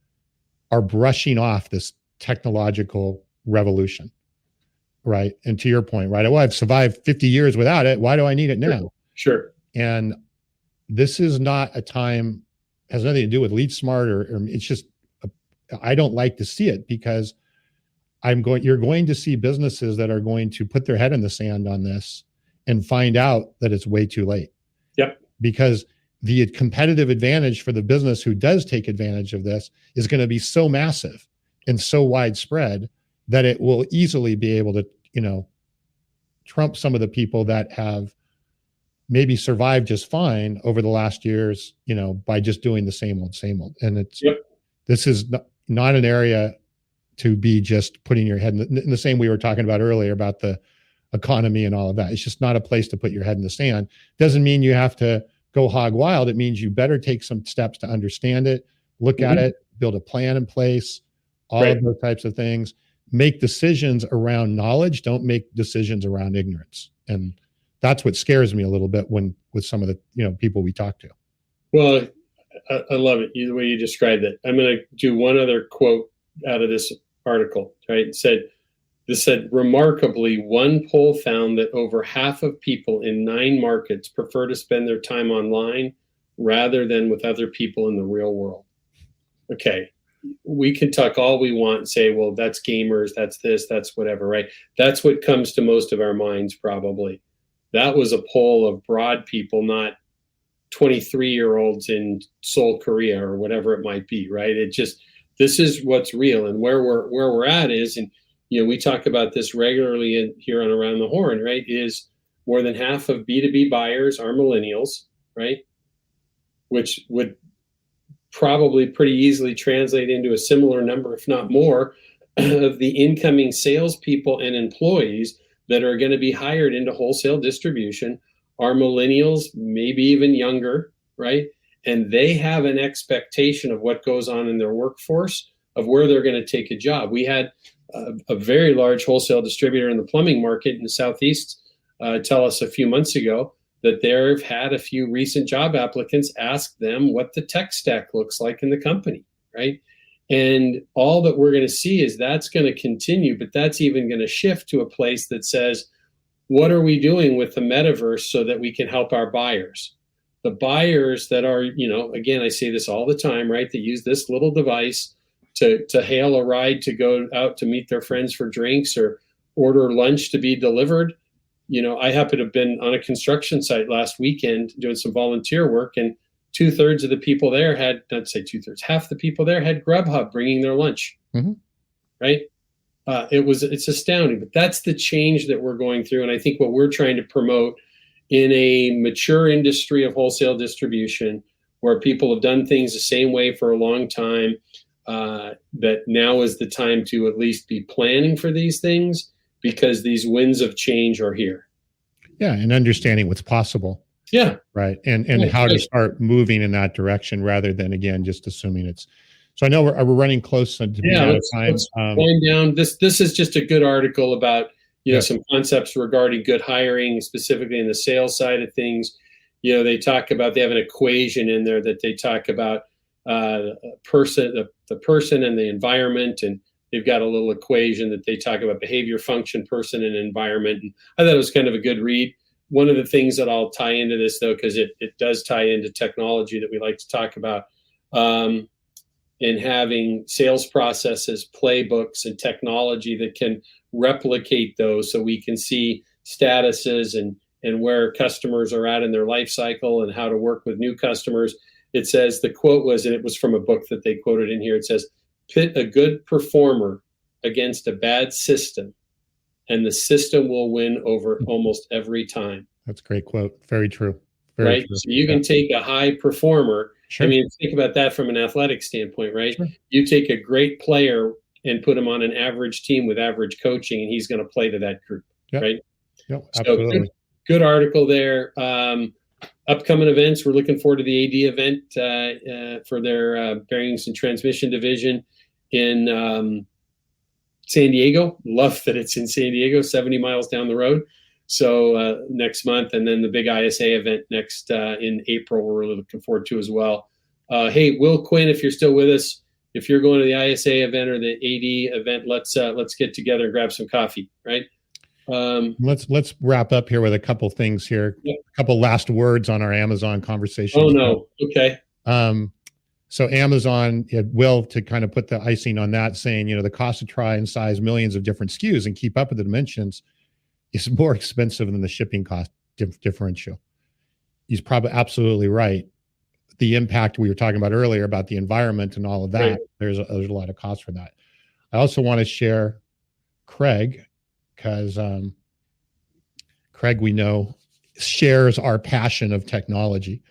S3: are brushing off this technological revolution. Right. And to your point, right? Well, I've survived 50 years without it. Why do I need it now?
S2: Sure.
S3: And this is not a time, has nothing to do with LeadSmart or it's just, I don't like to see it, because you're going to see businesses that are going to put their head in the sand on this and find out that it's way too late.
S2: Yep.
S3: Because the competitive advantage for the business who does take advantage of this is going to be so massive and so widespread that it will easily be able to, trump some of the people that have maybe survived just fine over the last years, by just doing the same old. And this is not an area to be just putting your head in the same we were talking about earlier about the economy and all of that. It's just not a place to put your head in the sand. Doesn't mean you have to go hog wild. It means you better take some steps to understand it, look at it, build a plan in place, all of those types of things. Make decisions around knowledge. Don't make decisions around ignorance. And that's what scares me a little bit with some of the people we talk to.
S2: Well, I love it, the way you described it. I'm going to do one other quote out of this article. Right? This said, remarkably, one poll found that over half of people in 9 markets prefer to spend their time online rather than with other people in the real world. Okay. We can talk all we want and say, well, that's gamers, that's this, that's whatever, right? That's what comes to most of our minds, probably. That was a poll of broad people, not 23-year-olds in Seoul, Korea, or whatever it might be, right? This is what's real, and where we're at is, and we talk about this regularly here on Around the Horn, right? Is more than half of B2B buyers are millennials, right? Which would probably pretty easily translate into a similar number, if not more, of the incoming salespeople and employees that are going to be hired into wholesale distribution are millennials, maybe even younger, right? And they have an expectation of what goes on in their workforce, of where they're going to take a job. We had a very large wholesale distributor in the plumbing market in the Southeast tell us a few months ago that they've had a few recent job applicants ask them what the tech stack looks like in the company, right? And all that we're going to see is that's going to continue, but that's even going to shift to a place that says, what are we doing with the metaverse so that we can help our buyers? The buyers that are, again, I say this all the time, right? That use this little device to hail a ride to go out to meet their friends for drinks or order lunch to be delivered. I happen to have been on a construction site last weekend doing some volunteer work, and 2/3 of the people there half the people there had Grubhub bringing their lunch, right? It's astounding, but that's the change that we're going through. And I think what we're trying to promote in a mature industry of wholesale distribution, where people have done things the same way for a long time, that now is the time to at least be planning for these things, because these winds of change are here.
S3: Yeah, and understanding what's possible.
S2: Yeah.
S3: Right. And how to start moving in that direction rather than, again, just assuming it's. So I know we're running close to being out of time.
S2: Going down. This is just a good article about some concepts regarding good hiring, specifically in the sales side of things. They talk about, they have an equation in there that they talk about the person and the environment, and they've got a little equation that they talk about behavior, function, person, and environment. And I thought it was kind of a good read. One of the things that I'll tie into this, though, because it does tie into technology that we like to talk about, in having sales processes, playbooks, and technology that can replicate those, so we can see statuses and where customers are at in their life cycle and how to work with new customers. It says, the quote was, and it was from a book that they quoted in here, it says, pit a good performer against a bad system, and the system will win over almost every time.
S3: That's a great quote. Very true.
S2: Right? So you can take a high performer.
S3: Sure.
S2: I mean, think about that from an athletic standpoint, right?
S3: Sure.
S2: You take a great player and put him on an average team with average coaching, and he's going to play to that group, right?
S3: Yep, absolutely.
S2: So good article there. Upcoming events, we're looking forward to the AD event for their bearings and transmission division in San Diego. Love that it's in San Diego, 70 miles down the road. So next month, and then the big ISA event next in April, we're really looking forward to as well. Hey, Will Quinn, if you're still with us, if you're going to the ISA event or the AD event, let's get together and grab some coffee, right?
S3: Let's wrap up here with a couple things here. Yeah. A couple last words on our Amazon conversation.
S2: Oh no, okay.
S3: So Amazon, Will, to kind of put the icing on that, saying, the cost to try and size millions of different SKUs and keep up with the dimensions is more expensive than the shipping cost differential. He's probably absolutely right. The impact we were talking about earlier about the environment and all of that, right. There's a lot of cost for that. I also want to share Craig, because Craig, we know, shares our passion of technology.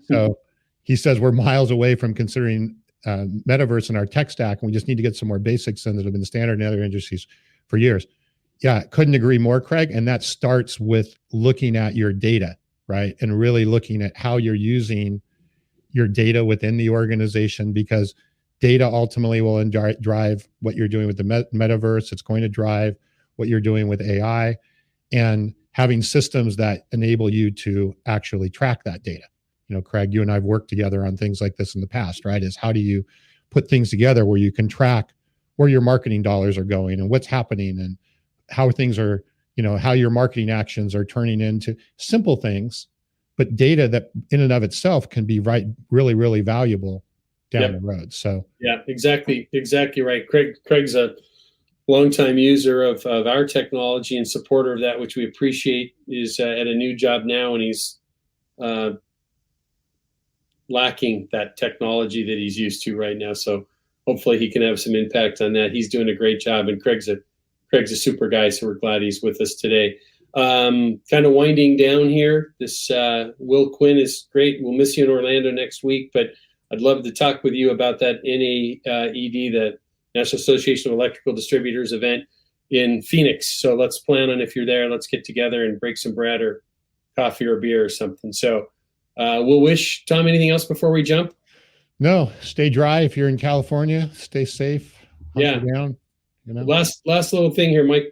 S3: So he says we're miles away from considering MetaVerse in our tech stack, and we just need to get some more basics in that have been standard in other industries for years. Yeah, couldn't agree more, Craig. And that starts with looking at your data, right? And really looking at how you're using your data within the organization, because data ultimately will drive what you're doing with the MetaVerse. It's going to drive what you're doing with AI, and having systems that enable you to actually track that data. Craig, you and I have worked together on things like this in the past, right? Is how do you put things together where you can track where your marketing dollars are going and what's happening, and how things are, how your marketing actions are turning into simple things, but data that in and of itself can be really, really valuable down the road. So
S2: yeah, exactly right. Craig's a longtime user of our technology and supporter of that, which we appreciate. Is at a new job now, and he's lacking that technology that he's used to right now. So hopefully he can have some impact on that. He's doing a great job, and Craig's a super guy, so we're glad he's with us today. Kind of winding down here. This Will Quinn is great. We'll miss you in Orlando next week, but I'd love to talk with you about that NAED, the National Association of Electrical Distributors event in Phoenix. So let's plan on, if you're there, let's get together and break some bread or coffee or beer or something. So we'll wish, Tom, anything else before we jump?
S3: No, stay dry. If you're in California, stay safe. Hunker down.
S2: Last little thing here, Mike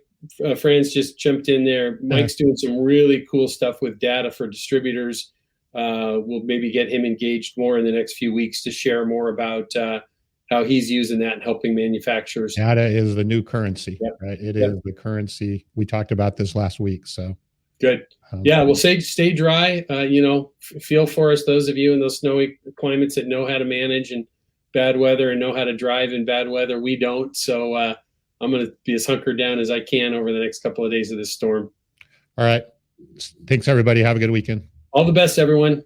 S2: Franz just jumped in there. Mike's doing some really cool stuff with data for distributors. We'll maybe get him engaged more in the next few weeks to share more about how he's using that and helping manufacturers.
S3: Data is the new currency, right? It is the currency. We talked about this last week. So
S2: good. We'll stay dry. Feel for us, those of you in those snowy climates that know how to manage in bad weather and know how to drive in bad weather. We don't. So I'm going to be as hunkered down as I can over the next couple of days of this storm.
S3: All right. Thanks, everybody. Have a good weekend.
S2: All the best, everyone.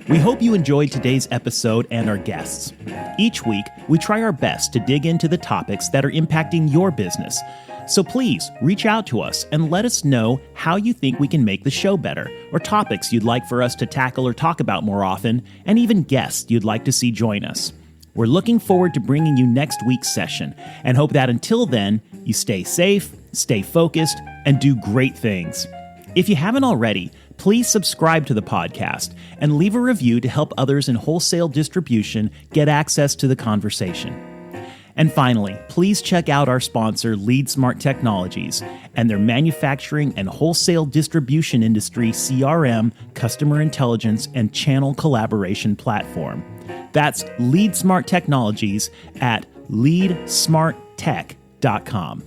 S1: We hope you enjoyed today's episode and our guests. Each week, we try our best to dig into the topics that are impacting your business. So please reach out to us and let us know how you think we can make the show better, or topics you'd like for us to tackle or talk about more often, and even guests you'd like to see join us. We're looking forward to bringing you next week's session, and hope that until then, you stay safe, stay focused, and do great things. If you haven't already, please subscribe to the podcast and leave a review to help others in wholesale distribution get access to the conversation. And finally, please check out our sponsor, LeadSmart Technologies, and their manufacturing and wholesale distribution industry CRM, customer intelligence, and channel collaboration platform. That's LeadSmart Technologies at leadsmarttech.com.